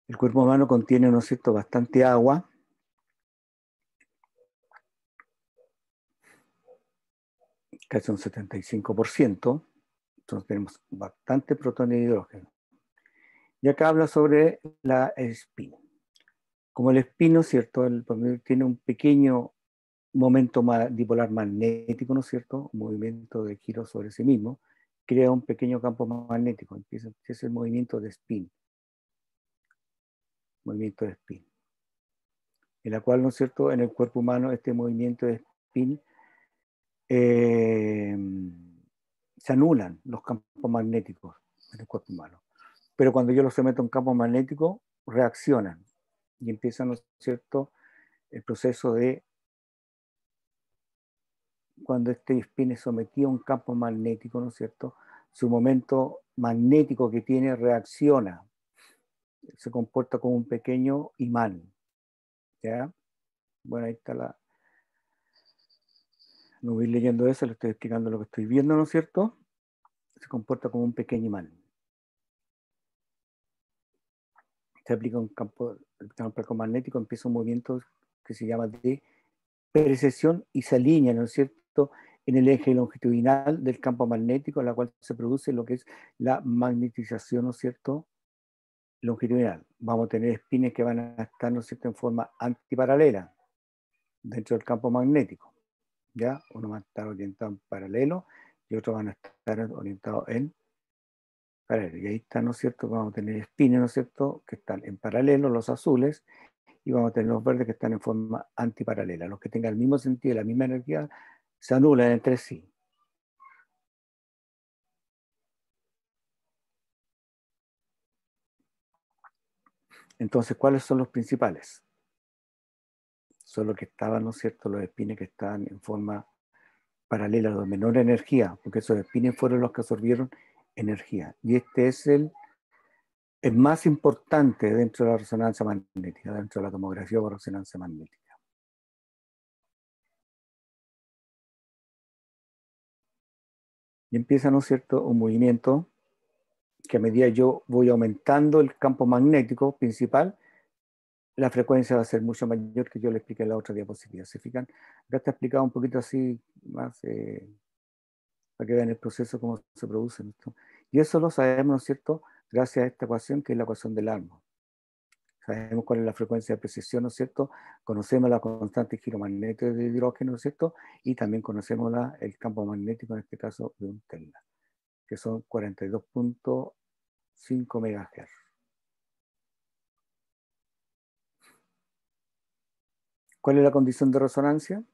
El cuerpo humano contiene, ¿no es cierto?, bastante agua. Casi un 75%. Entonces tenemos bastante protón e hidrógeno. Y acá habla sobre la spin. Como el spin, ¿no es cierto?, tiene un pequeño momento dipolar magnético, ¿no es cierto?, un movimiento de giro sobre sí mismo, crea un pequeño campo magnético, empieza el movimiento de spin. Movimiento de spin. En la cual, ¿no es cierto?, en el cuerpo humano este movimiento de spin se anulan los campos magnéticos en el cuerpo humano. Pero cuando yo los someto a un campo magnético, reaccionan y empiezan, ¿no es cierto?, el proceso de cuando este spin es sometido a un campo magnético, ¿no es cierto?, su momento magnético que tiene reacciona, se comporta como un pequeño imán. ¿Ya? Bueno, ahí está No voy leyendo eso, le estoy explicando lo que estoy viendo, ¿no es cierto? Se comporta como un pequeño imán. Se aplica un campo electromagnético, empieza un movimiento que se llama de precesión y se alinea, ¿no es cierto?, en el eje longitudinal del campo magnético, en la cual se produce lo que es la magnetización, ¿no es cierto?, longitudinal. Vamos a tener espines que van a estar, ¿no es cierto?, en forma antiparalela dentro del campo magnético. ¿Ya? Uno va a estar orientado en paralelo y otros van a estar orientados en paralelo. Y ahí está, ¿no es cierto?, vamos a tener espines, ¿no es cierto?, que están en paralelo, los azules, y vamos a tener los verdes que están en forma antiparalela. Los que tengan el mismo sentido, la misma energía, se anulan entre sí. Entonces, ¿cuáles son los principales? Son los que estaban, ¿no es cierto?, los espines que estaban en forma paralela, de menor energía, porque esos espines fueron los que absorbieron energía. Y este es el más importante dentro de la resonancia magnética, dentro de la tomografía por resonancia magnética. Y empieza, ¿no es cierto?, un movimiento que a medida yo voy aumentando el campo magnético principal, la frecuencia va a ser mucho mayor, que yo le expliqué en la otra diapositiva. ¿Se fijan? Acá está explicado un poquito así, más para que vean el proceso, cómo se produce esto. Y eso lo sabemos, ¿no es cierto?, gracias a esta ecuación, que es la ecuación del árbol. Sabemos cuál es la frecuencia de precesión, ¿no es cierto? Conocemos la constante de giro magnético de hidrógeno, ¿no es cierto? Y también conocemos el campo magnético, en este caso, de un Tesla, que son 42.5 MHz. ¿Cuál es la condición de resonancia?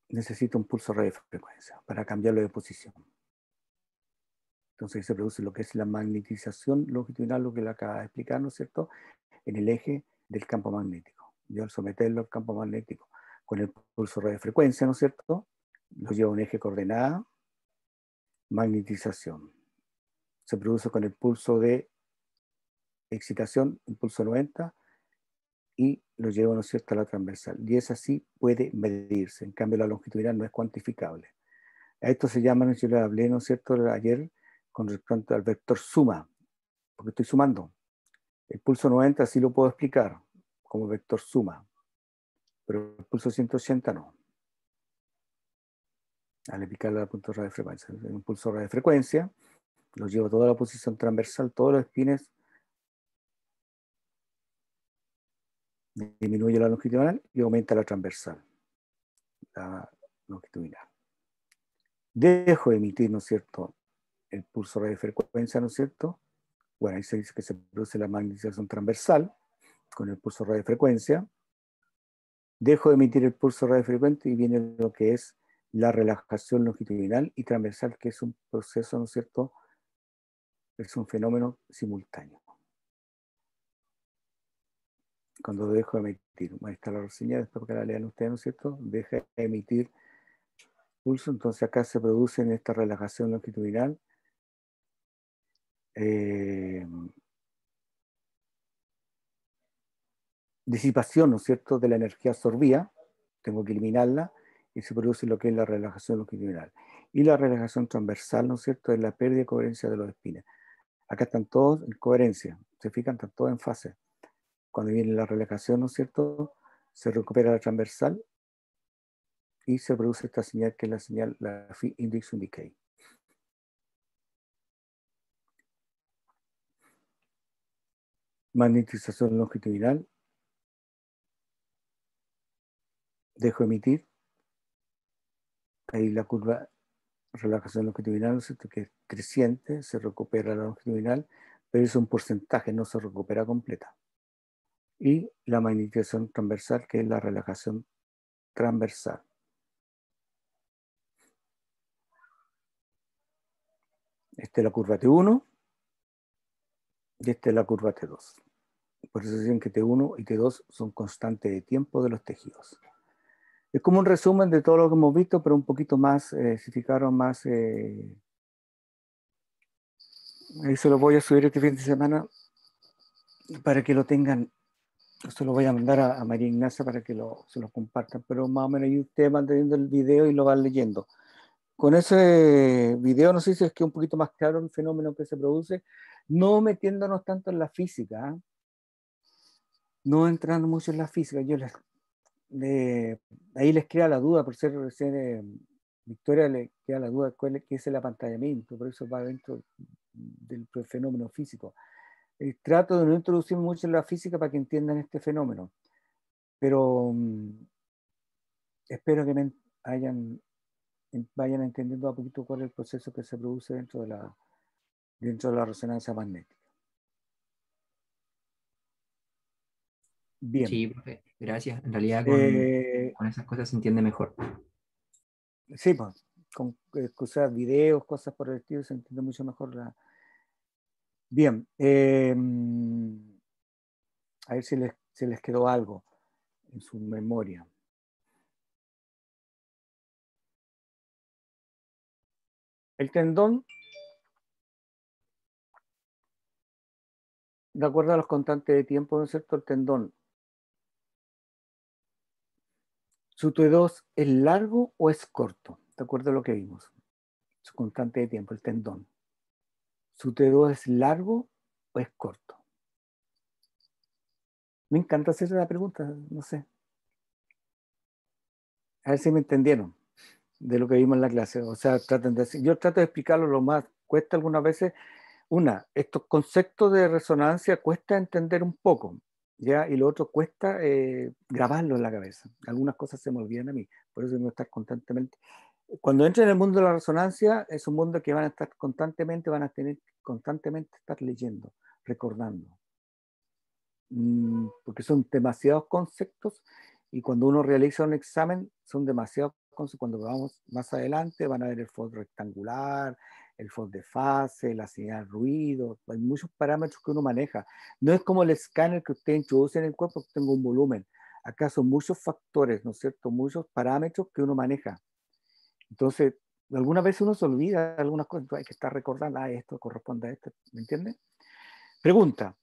Necesita un pulso radiofrecuencia para cambiarlo de posición. Entonces se produce lo que es la magnetización longitudinal, lo que le acaba de explicar, ¿no es cierto?, en el eje del campo magnético. Yo al someterlo al campo magnético con el pulso radiofrecuencia, ¿no es cierto?, lo llevo a un eje coordenada, magnetización. Se produce con el pulso de excitación, un pulso 90, y lo llevo, ¿no es cierto?, a la transversal. Y esa sí puede medirse. En cambio, la longitudinal no es cuantificable. A esto se llama, yo le hablé, ¿no es cierto?, ayer con respecto al vector suma, porque estoy sumando. El pulso 90 sí lo puedo explicar como vector suma, pero el pulso 180 no. Al aplicarle al punto de radiofrecuencia. En un pulso de radiofrecuencia, lo llevo a toda la posición transversal, todos los espines, disminuye la longitudinal y aumenta la transversal, la longitudinal. Dejo de emitir, ¿no es cierto?, el pulso de radiofrecuencia, ¿no es cierto? Bueno, ahí se dice que se produce la magnetización transversal con el pulso de radiofrecuencia. Dejo de emitir el pulso radiofrecuente y viene lo que es la relajación longitudinal y transversal, que es un proceso, ¿no es cierto?, es un fenómeno simultáneo. Cuando dejo de emitir, ahí está la reseña, después que la lean ustedes, ¿no es cierto?, deja de emitir pulso, entonces acá se produce en esta relajación longitudinal disipación, ¿no es cierto?, de la energía absorbida, tengo que eliminarla, y se produce lo que es la relajación longitudinal. Y la relajación transversal, ¿no es cierto?, es la pérdida de coherencia de los espines. Acá están todos en coherencia, se fijan, están todos en fase. Cuando viene la relajación, ¿no es cierto?, se recupera la transversal y se produce esta señal que es la señal, la phi index decay. Magnetización longitudinal. Dejo emitir. Ahí la curva relajación longitudinal, ¿no es cierto?, que es creciente, se recupera la longitudinal, pero es un porcentaje, no se recupera completa. Y la magnetización transversal, que es la relajación transversal. Esta es la curva T1 y esta es la curva T2. Por eso dicen que T1 y T2 son constantes de tiempo de los tejidos. Es como un resumen de todo lo que hemos visto, pero un poquito más, si fijaron, más... eso lo voy a subir este fin de semana para que lo tengan. Se lo voy a mandar a María Ignacia para que se lo compartan, pero más o menos ahí usted van teniendo el video y lo van leyendo. Con ese video, no sé si es que un poquito más claro el fenómeno que se produce, no metiéndonos tanto en la física, ¿eh? No entrando mucho en la física. Ahí les queda la duda, por ser recién Victoria le queda la duda qué es el apantallamiento, por eso va dentro del fenómeno físico. Trato de no introducir mucho en la física para que entiendan este fenómeno, pero espero que vayan entendiendo a poquito cuál es el proceso que se produce dentro de la resonancia magnética. Bien. Sí, profe, gracias. En realidad con esas cosas se entiende mejor. Sí, pues, con cosas, videos, cosas por el estilo, se entiende mucho mejor Bien. A ver si les quedó algo en su memoria. El tendón, de acuerdo a los constantes de tiempo, ¿no es cierto? El tendón, ¿su T2 es largo o es corto? De acuerdo a lo que vimos. Su constante de tiempo, el tendón. ¿Su T2 es largo o es corto? Me encanta hacer la pregunta, no sé. A ver si me entendieron de lo que vimos en la clase. O sea, yo trato de explicarlo lo más. Cuesta algunas veces. Estos conceptos de resonancia cuesta entender un poco, ¿ya? Y lo otro cuesta grabarlo en la cabeza. Algunas cosas se me olvidan a mí, por eso tengo que estar constantemente. Cuando entren en el mundo de la resonancia, es un mundo que van a estar constantemente, van a tener constantemente estar leyendo, recordando. Porque son demasiados conceptos y cuando uno realiza un examen son demasiados conceptos. Cuando vamos más adelante van a ver el FOD rectangular, el FOD de fase, la señal ruido, hay muchos parámetros que uno maneja. No es como el escáner que usted introduce en el cuerpo que tenga un volumen. Acá son muchos factores, ¿no es cierto? Muchos parámetros que uno maneja. Entonces, algunas veces uno se olvida de algunas cosas, entonces hay que estar recordando, esto corresponde a esto, ¿me entiende? Pregunta,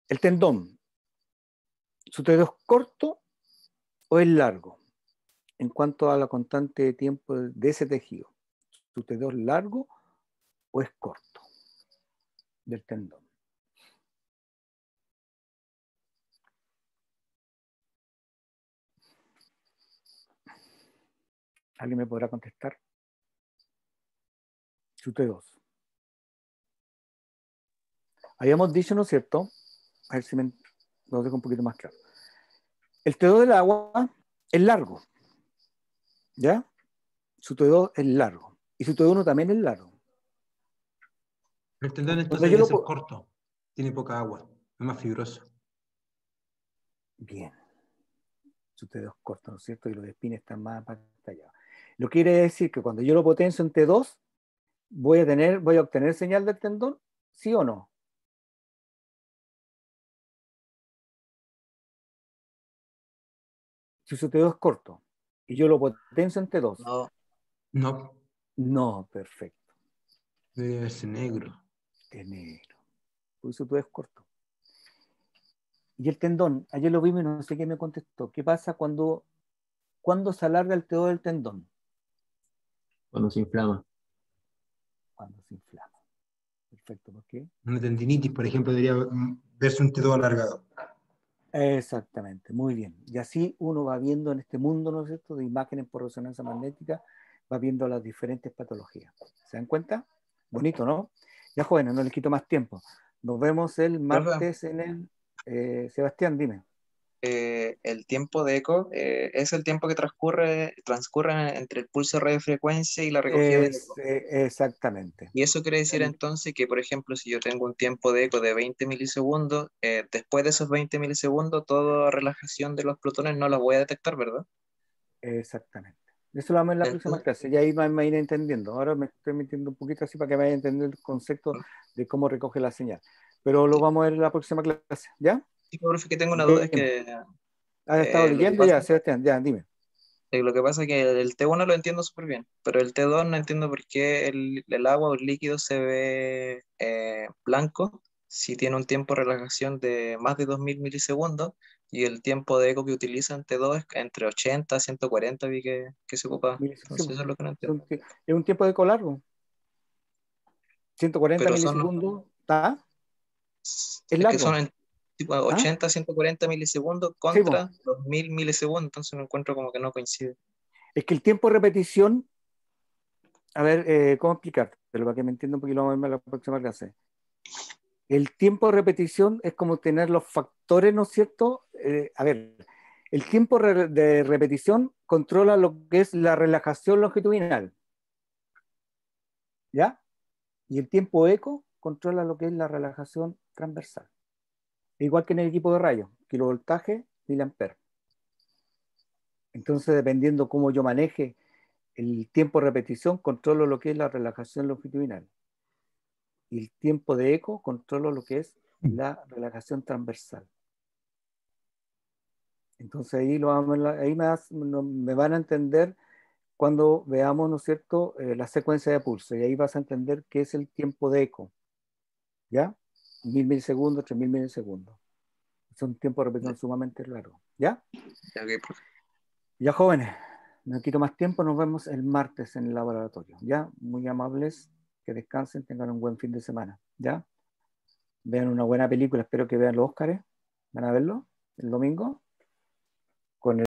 el tendón, ¿su dedo es corto o es largo? En cuanto a la constante de tiempo de ese tejido, ¿su dedo es largo o es corto del tendón? ¿Alguien me podrá contestar? Su T2. Habíamos dicho, ¿no es cierto? A ver si lo dejo un poquito más claro. El T2 del agua es largo, ¿ya? Su T2 es largo. Y su T1 también es largo. El tendón Cuando entonces yo debe lo ser corto, tiene poca agua, es más fibroso. Bien. Su T2 es corto, ¿no es cierto? Y los espines están más apantallados. Lo quiere decir que cuando yo lo potencio en T2, voy a obtener señal del tendón, ¿sí o no? Si su T2 es corto y yo lo potencio en T2, No, No, no, perfecto, debe verse negro. es negro. Por eso T2 es corto. Y el tendón, ayer lo vimos y no sé qué me contestó. ¿Qué pasa cuando se alarga el T2 del tendón? cuando se inflama. Cuando se inflama. Perfecto, ¿por qué? Una tendinitis, por ejemplo, debería verse un dedo alargado. Exactamente, muy bien. Y así uno va viendo en este mundo, ¿no es cierto?, de imágenes por resonancia magnética, va viendo las diferentes patologías. ¿Se dan cuenta? Bonito, ¿no? Ya jóvenes, no les quito más tiempo. Nos vemos el Profe, martes en Sebastián, dime. el tiempo de eco es el tiempo que transcurre entre el pulso de radiofrecuencia y la recogida del eco. Exactamente. Y eso quiere decir entonces que, por ejemplo, si yo tengo un tiempo de eco de 20 milisegundos, después de esos 20 milisegundos, toda relajación de los protones no la voy a detectar, ¿verdad? Exactamente. Eso lo vamos en la próxima Entonces, clase. Y ahí me iré entendiendo. Ahora me estoy metiendo un poquito así para que vayan entendiendo el concepto de cómo recoge la señal. Pero lo vamos a ver en la próxima clase. ¿Ya? sí, profe, que tengo una duda, es Bien. que ¿Has estado lo que leyendo ya, pasa, Sebastián? Ya, dime. lo que pasa es que el T1 lo entiendo súper bien, pero el T2 no entiendo por qué el agua o el líquido se ve blanco si tiene un tiempo de relajación de más de 2000 milisegundos y el tiempo de eco que utiliza entre 80 a 140 vi que se ocupa. Sí, Entonces eso es lo que no entiendo. es un tiempo de eco largo. 140 Pero son, milisegundos, ¿está? Es es que son largo. en tipo ¿Ah? 80 a 140 milisegundos Sí, po. contra 2000 milisegundos, entonces me encuentro como que no coincide. Es que el tiempo de repetición, a ver, ¿cómo explicarte? Pero para que me entienda un poquito más la próxima clase. El tiempo de repetición es como tener los factores, ¿no es cierto? A ver, el tiempo de repetición controla lo que es la relajación longitudinal, ¿ya? Y el tiempo eco controla lo que es la relajación transversal. Igual que en el equipo de rayos, kilovoltaje, miliamperes. Entonces, dependiendo cómo yo maneje el tiempo de repetición, controlo lo que es la relajación longitudinal. Y el tiempo de eco, controlo lo que es la relajación transversal. Entonces ahí, ahí me van a entender cuando veamos, ¿no es cierto?, la secuencia de pulso. Y ahí vas a entender qué es el tiempo de eco. ¿Ya? 1000 milisegundos, 3000 milisegundos. Son tiempos de repetición sumamente largos. ¿Ya? Ya, ok, profe. Ya, jóvenes, no quito más tiempo, nos vemos el martes en el laboratorio. ¿Ya? Muy amables, que descansen, tengan un buen fin de semana. ¿Ya? Vean una buena película, espero que vean los Óscares. ¿Van a verlo el domingo? Con el